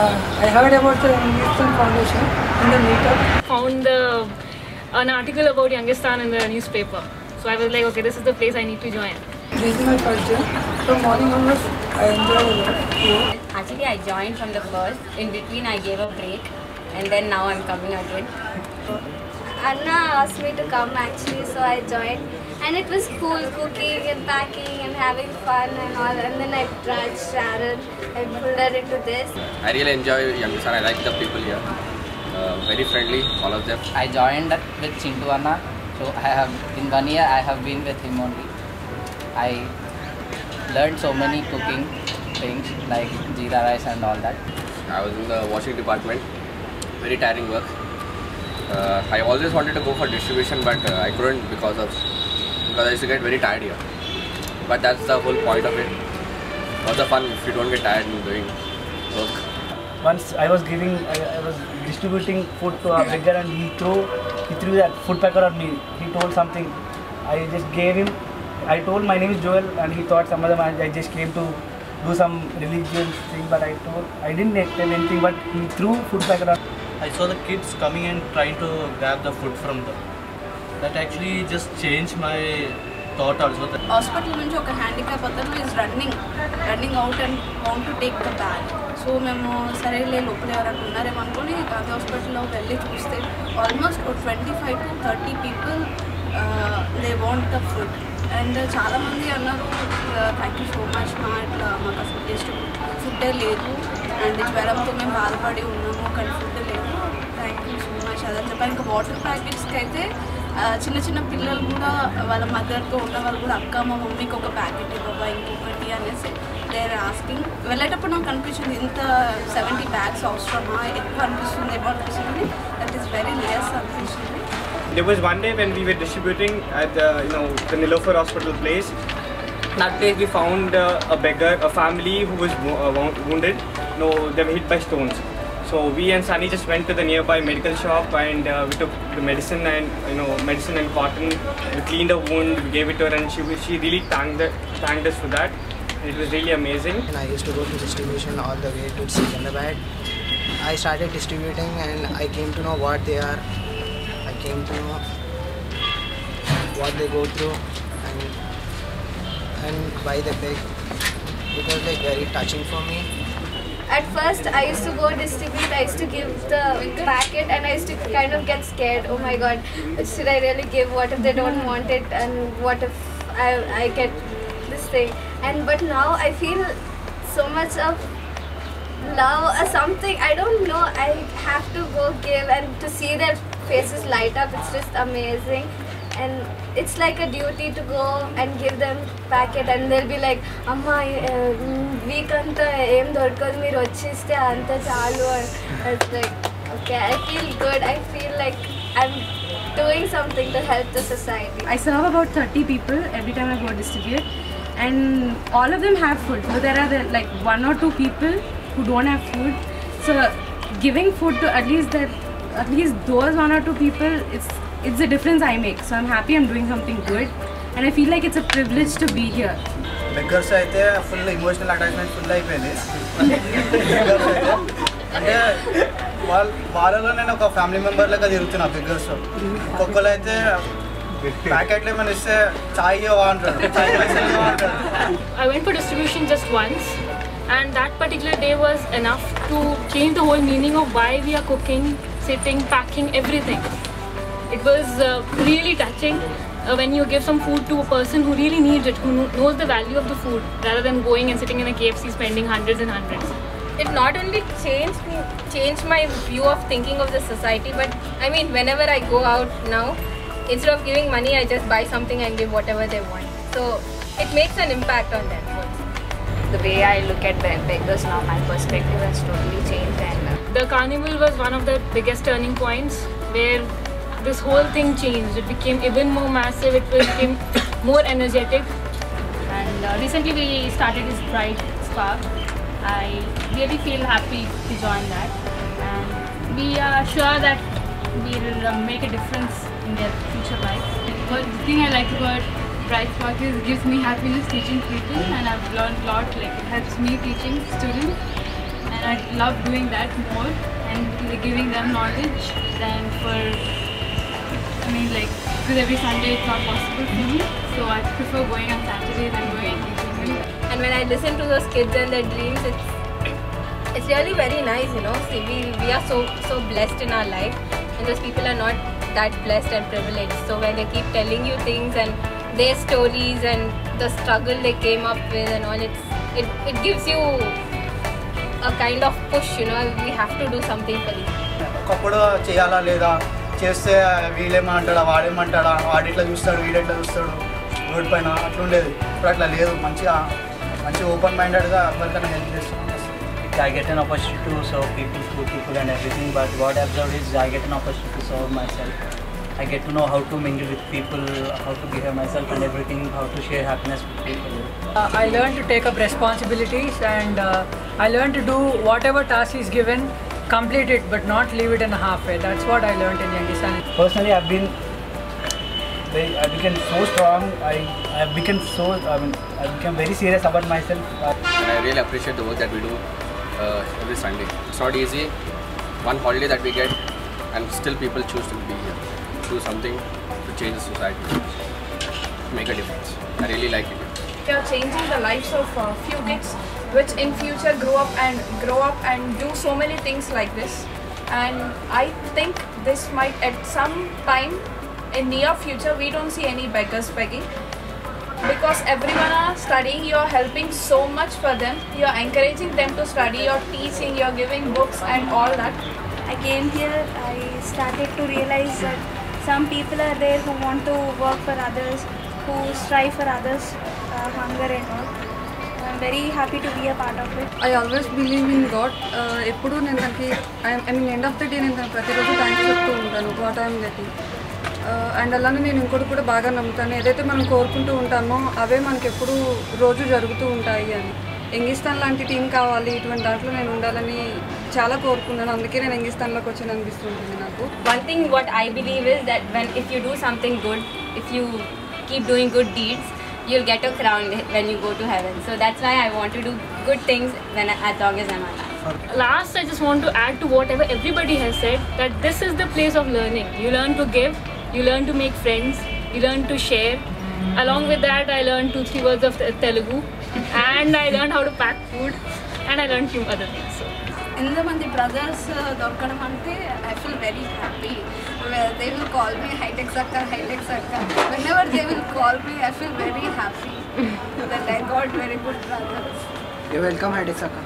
I heard about the Youngistan Foundation in the meetup. Found an article about Youngistan in the newspaper. So I was like, okay, this is the place I need to join. This is my first year. From morning onwards, I enjoyed a lot. Actually, I joined from the first. In between, I gave a break, and then now I'm coming again. Anna asked me to come actually, so I joined. And it was cool, cooking and packing and having fun and all. And then I tried Sharon. I pulled her into this. I really enjoy Youngistan. I like the people here. Very friendly, all of them. I joined with Chintu Anna. So in 1 year I have been with him only. I learned so many cooking things like jeera rice and all that. I was in the washing department. Very tiring work. I always wanted to go for distribution, but I couldn't because I used to get very tired here. But that's the whole point of it. What's the fun if you don't get tired in doing work? Once I was distributing food to a beggar, and he threw that food packer on me. He told something. I just gave him. I told my name is Joel, and he thought some other man. I just came to do some religious thing, but I didn't tell anything. But he threw food packer on. I saw the kids coming and trying to grab the food from them. That actually just changed my thought also. Hospital nunchi oka handicap atanu is running out and want to take the bag. So మేము సరేలే లోపల ఎవరైనా ఉన్నారేమో అనుకుని గాంధీ హాస్పిటల్లో వెళ్ళి చూస్తే almost 25 to 30 people they want the food. And చాలామంది అన్నారు థ్యాంక్ యూ సో మచ్ మాకు అసలు టేస్ట్ ఫుడ్డే లేదు అండ్ జ్వరంతో మేము బాధపడి ఉన్నాము కానీ ఫుడ్ లేదు, థ్యాంక్ యూ సో మచ్ అదని చెప్పాను. ఇంకా వాటర్ ప్యాకెట్స్కి అయితే చిన్న పిల్లలు కూడా వాళ్ళ మదర్తో ఉన్న వాళ్ళు కూడా అక్క మా మమ్మీకి ఒక ప్యాకెట్ ఇవ్వవా ఇంకొకటి అనేసి దేర్ ఆస్కింగ్. వెళ్ళేటప్పుడు నాకు అనిపించింది ఇంత 70 bags అవసరమా, ఎక్కువ అనిపిస్తుంది ఏమో అనిపిస్తుంది. దట్ ఈస్ వెరీ లెస్ అనిపిస్తుంది. There was one day when we were distributing at the Nilofer Hospital place. That place we found a beggar, a family who was wounded. They were hit by stones. So we and Sunny just went to the nearby medical shop and we took the medicine and cotton. We cleaned her wound, we gave it to her, and she really thanked us for that. It was really amazing. And I used to go to distribution all the way to Secunderabad. I started distributing and I came to know what they are. I came to know what they go through and why they beg. It was like very touching for me. At first, I used to go distribute. I used to give the packet, and I used to kind of get scared. Oh my God, should I really give? What if they don't want it? And what if I get this thing? But now I feel so much of love or something. I don't know. I have to go give, and to see their faces light up, it's just amazing. And it's like a duty to go and give them packet, and they'll be like, amma week anta em dorkadu meer vachiste anta chalu. It's like, okay, I feel good. I feel like I'm doing something to help the society. I serve about 30 people every time I go distribute, and all of them have food. So there are like 1 or 2 people who don't have food. So giving food to at least those 1 or 2 people, it's the difference I make. So I'm happy I'm doing something good, and I feel like it's a privilege to be here. Beggars అయితే full emotional attachment full అయిపోయింది. అంటే వాళ్ళలో నేను ఒక family member లాగా తిరుగుతున్నా beggars. ఒక్కొక్కరు అయితే ప్యాకెట్లు ఏమైనా ఇస్తే చాయ్ అంటారు. I went for distribution just once, and that particular day was enough to change the whole meaning of why we are cooking, sitting, packing, everything. It was really touching when you give some food to a person who really needs it, who knows the value of the food, rather than going and sitting in a KFC spending hundreds and hundreds. It not only changed my view of thinking of the society, but I mean, whenever I go out now, instead of giving money, I just buy something and give whatever they want. So it makes an impact on them. The way I look at beggars now, my perspective has totally changed. And the carnival was one of the biggest turning points where this whole thing changed. It became even more massive. It became more energetic. And recently we started this Bright Spark. I really feel happy to join that, and we are sure that we will make a difference in their future life. But the thing I like about Bright Spark is it gives me happiness teaching people, and I've learned a lot. Like, it helps me teaching students, and I love doing that more and giving them knowledge than for, because every Sunday it's not possible for me, so I prefer going on Saturdays and going and teaching them. And when I listen to those kids and their dreams, it's really very nice, See, we are so blessed in our life, and those people are not that blessed and privileged. So when they keep telling you things and their stories and the struggle they came up with and all, it gives you a kind of push, we have to do something for these. ఒకప్పుడు చేయాలా లేదా, చేస్తే వీళ్ళేమంటాడా వాడేమంటాడా, వాడిట్లా చూస్తాడు వీడెట్లా చూస్తాడు road పైన అట్లా ఉండేది. ఇప్పుడు అట్లా లేదు, మంచి ఓపెన్ మైండెడ్గా ఎవరికైనా హెల్ప్ చేస్తున్నాం. I get an opportunity to serve people, food people and everything, but what I observed is I get an opportunity to serve myself. I get to know how to mingle with people, how to behave myself and everything, how to share happiness with people. I learned to take up responsibilities and I learned to do whatever task is given, complete it but not leave it in a halfway. That's what I learned in Yangisan. Personally, I became so strong. I became very serious about myself. I really appreciate the work that we do every Sunday. It's not easy. One holiday that we get, and still people choose to be here, do something to change the society, make a difference. I really like it. We are changing the lives of few kids, which in future grow up and do so many things like this. And I think this might at some time in near future we don't see any beggars begging, because everyone are studying. You are helping so much for them. You are encouraging them to study. You are teaching. You are giving books and all that. I came here, I started to realize that some people are there who want to work for others, who strive for others, hunger and all. I'm very happy to be a part of it. I always believe in God. ఎప్పుడు నేను దానికి end of the day నేను ప్రతిరోజు thanks చెప్తూ ఉంటాను what I'm getting. And అలానే నేను ఇంకోటి కూడా బాగా నమ్ముతాను, ఏదైతే మనం కోరుకుంటూ ఉంటామో అవే మనకి ఎప్పుడు రోజు జరుగుతూ ఉంటాయి అని. ఎంగిస్తాన్ లాంటి టీం కావాలి, ఇటువంటి దాంట్లో నేను ఉండాలని చాలా కోరుకున్నాను. అందుకే నేను ఎంగిస్తాన్లోకి వచ్చాను అనిపిస్తుంటుంది నాకు. One thing what I believe is that if you do something good, if you keep doing good deeds, you'll get a crown when you go to heaven. So that's why I want to do good things as long as I'm alive. Last, I just want to add to whatever everybody has said, that this is the place of learning. You learn to give, you learn to make friends, you learn to share. Along with that, I learned 2-3 words of Telugu, and I learned how to pack food, and I learned few other things. So. ఎంతమంది brothers దొరకడం అంటే I feel very happy. They will call me HITEX అక్క. whenever they will call me, I feel very happy that I got very good brothers. You're welcome, Haidex Akka.